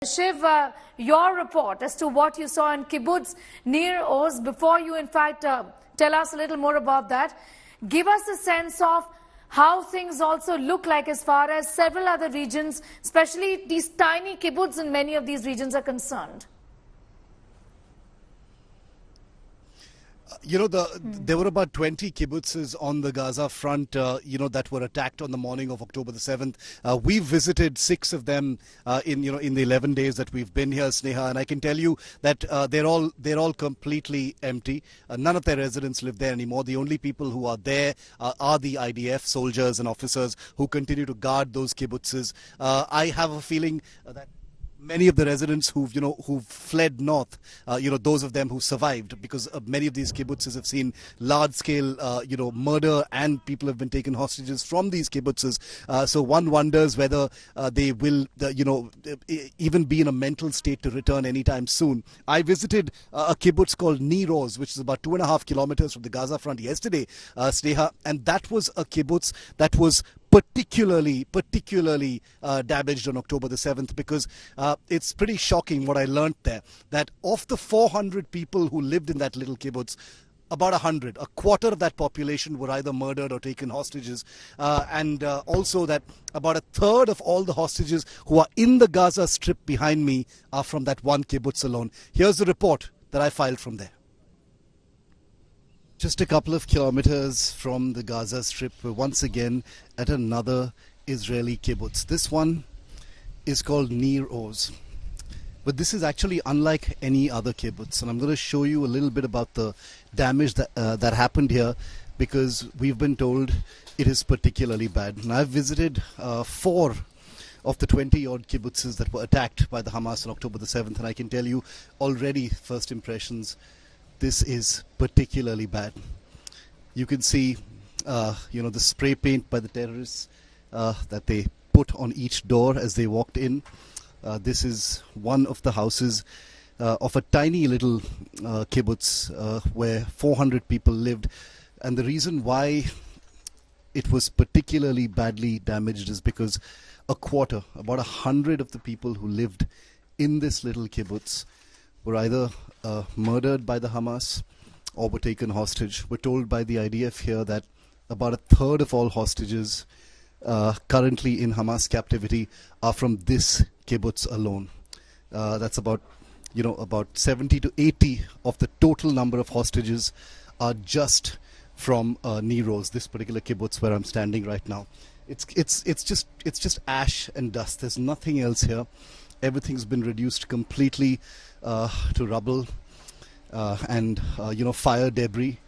Shiv, your report as to what you saw in Kibbutz Nir Oz, before you in fact tell us a little more about that, give us a sense of how things also look like as far as several other regions, especially these tiny kibbutz in many of these regions are concerned. You know, there were about 20 kibbutzes on the Gaza front, that were attacked on the morning of October the 7th. We visited 6 of them in the 11 days that we've been here, Sneha, and I can tell you that they're all completely empty. None of their residents live there anymore. The only people who are there are the IDF soldiers and officers who continue to guard those kibbutzes. I have a feeling that many of the residents who've fled north, those of them who survived, because many of these kibbutzes have seen large-scale, murder, and people have been taken hostages from these kibbutzes. So one wonders whether they will, even be in a mental state to return anytime soon. I visited a kibbutz called Nir Oz, which is about 2.5 kilometers from the Gaza front yesterday, Sneha, and that was a kibbutz that was particularly damaged on October the 7th, because it's pretty shocking what I learnt there, that of the 400 people who lived in that little kibbutz, about 100, a quarter of that population were either murdered or taken hostages, and also that about a third of all the hostages who are in the Gaza Strip behind me are from that one kibbutz alone. Here's the report that I filed from there. Just a couple of kilometers from the Gaza Strip, we're once again at another Israeli kibbutz. This one is called Nir Oz. But this is actually unlike any other kibbutz. And I'm going to show you a little bit about the damage that happened here, because we've been told it is particularly bad. And I've visited 4 of the 20-odd kibbutzes that were attacked by the Hamas on October the 7th. And I can tell you already, first impressions, this is particularly bad. You can see, the spray paint by the terrorists that they put on each door as they walked in. This is one of the houses of a tiny little kibbutz where 400 people lived. And the reason why it was particularly badly damaged is because a quarter, about 100 of the people who lived in this little kibbutz were either murdered by the Hamas or were taken hostage. We're told by the IDF here that about a third of all hostages currently in Hamas captivity are from this kibbutz alone. That's about 70 to 80 of the total number of hostages are just from Nir Oz, this particular kibbutz where I'm standing right now. It's just ash and dust. There's nothing else here. Everything's been reduced completely to rubble and fire debris.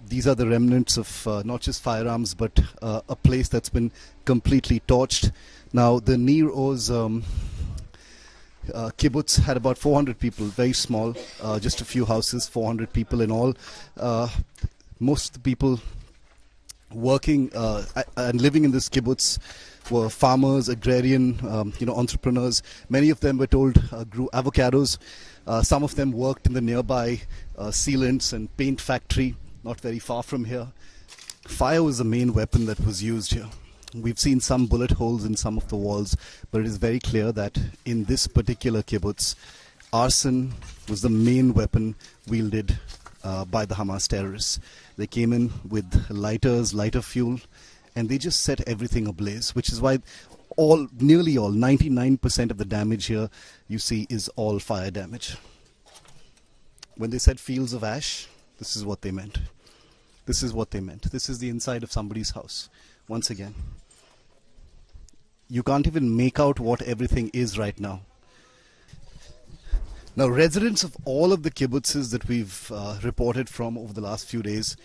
These are the remnants of not just firearms, but a place that's been completely torched. Now, the Nir Oz kibbutz had about 400 people, very small, just a few houses, 400 people in all. Most of the people working and living in this kibbutz were farmers, agrarian, entrepreneurs. Many of them, were told, grew avocados. Some of them worked in the nearby sealants and paint factory, not very far from here. Fire was the main weapon that was used here. We've seen some bullet holes in some of the walls, but it is very clear that in this particular kibbutz, arson was the main weapon wielded by the Hamas terrorists. They came in with lighters, lighter fuel, and they just set everything ablaze, which is why nearly all, 99% of the damage here you see is all fire damage. When they said fields of ash, this is what they meant. This is what they meant. This is the inside of somebody's house. Once again, you can't even make out what everything is right now. Now, residents of all of the kibbutzes that we've reported from over the last few days,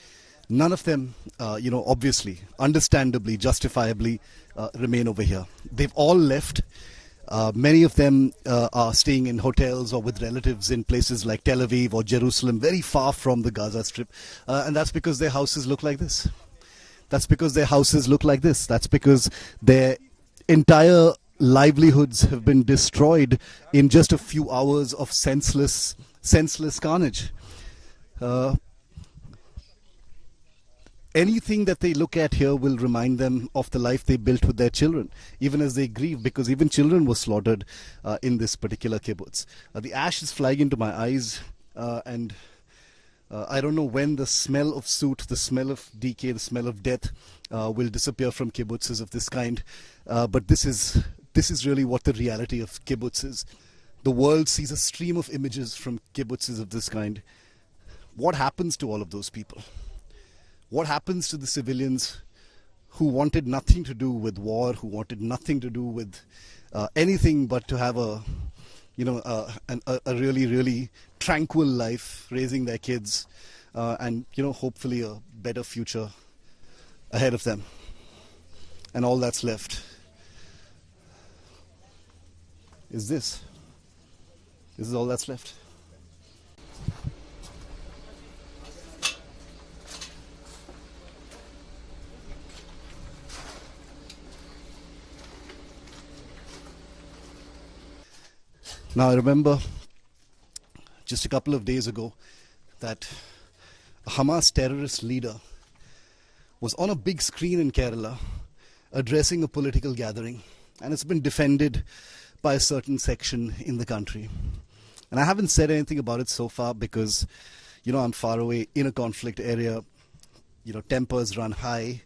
none of them, obviously, understandably, justifiably, remain over here. They've all left. Many of them are staying in hotels or with relatives in places like Tel Aviv or Jerusalem, very far from the Gaza Strip. And that's because their houses look like this. That's because their houses look like this. That's because their entire livelihoods have been destroyed in just a few hours of senseless anything that they look at here will remind them of the life they built with their children, even as they grieve, because even children were slaughtered in this particular kibbutz. The ash is flying into my eyes, and I don't know when the smell of soot, the smell of decay, the smell of death will disappear from kibbutzes of this kind. But this is really what the reality of kibbutz is. The world sees a stream of images from kibbutzes of this kind. What happens to all of those people? What happens to the civilians who wanted nothing to do with war, who wanted nothing to do with anything but to have a really, really tranquil life, raising their kids, and hopefully a better future ahead of them. And all that's left is this. This is all that's left. Now, I remember just a couple of days ago that a Hamas terrorist leader was on a big screen in Kerala addressing a political gathering, and it's been defended by a certain section in the country. And I haven't said anything about it so far because, I'm far away in a conflict area. Tempers run high.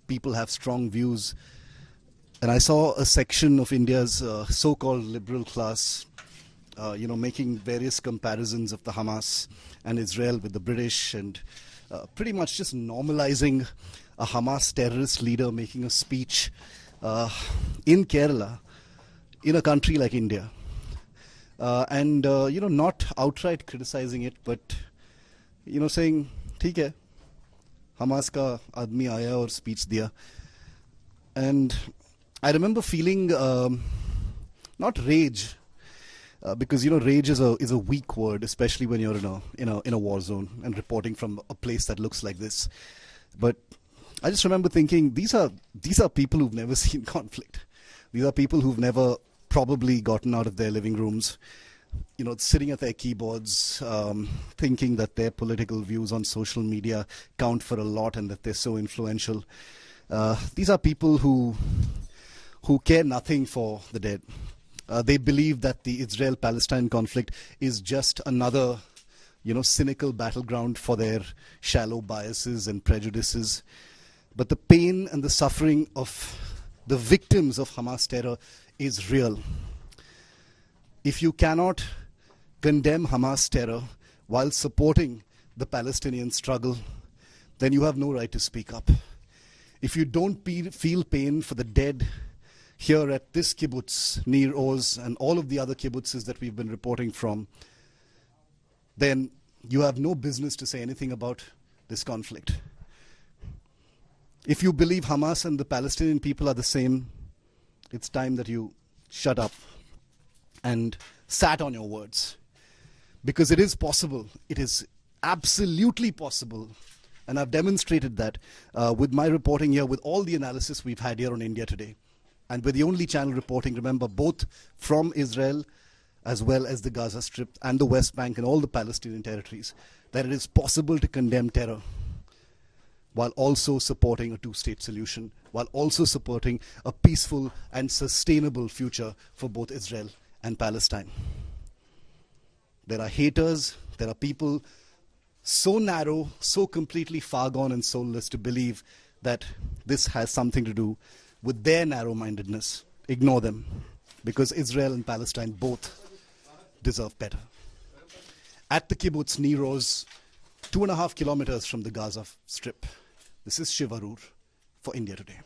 People have strong views. And I saw a section of India's so-called liberal class, making various comparisons of the Hamas and Israel with the British, and pretty much just normalizing a Hamas terrorist leader making a speech in Kerala, in a country like India. And not outright criticizing it, but, saying, ठीक है, Hamas का आदमी आया और speech दिया. And I remember feeling not rage, because rage is a weak word, especially when you're in a war zone and reporting from a place that looks like this. But I just remember thinking, these are people who've never seen conflict. These are people who've never probably gotten out of their living rooms, sitting at their keyboards, thinking that their political views on social media count for a lot and that they're so influential. These are people who care nothing for the dead. They believe that the Israel-Palestine conflict is just another, cynical battleground for their shallow biases and prejudices. But the pain and the suffering of the victims of Hamas terror is real. If you cannot condemn Hamas terror while supporting the Palestinian struggle, then you have no right to speak up. If you don't feel pain for the dead here at this kibbutz, Nir Oz, and all of the other kibbutzes that we've been reporting from, then you have no business to say anything about this conflict. If you believe Hamas and the Palestinian people are the same, it's time that you shut up and sat on your words. Because it is possible, it is absolutely possible, and I've demonstrated that with my reporting here, with all the analysis we've had here on India Today. And with the only channel reporting, remember, both from Israel as well as the Gaza Strip and the West Bank and all the Palestinian territories, that it is possible to condemn terror while also supporting a two-state solution, while also supporting a peaceful and sustainable future for both Israel and Palestine. There are haters, there are people so narrow, so completely far gone and soulless to believe that this has something to do with their narrow-mindedness. Ignore them, because Israel and Palestine both deserve better. At the kibbutz Nir Oz, 2.5 kilometers from the Gaza Strip, this is Shivarur for India Today.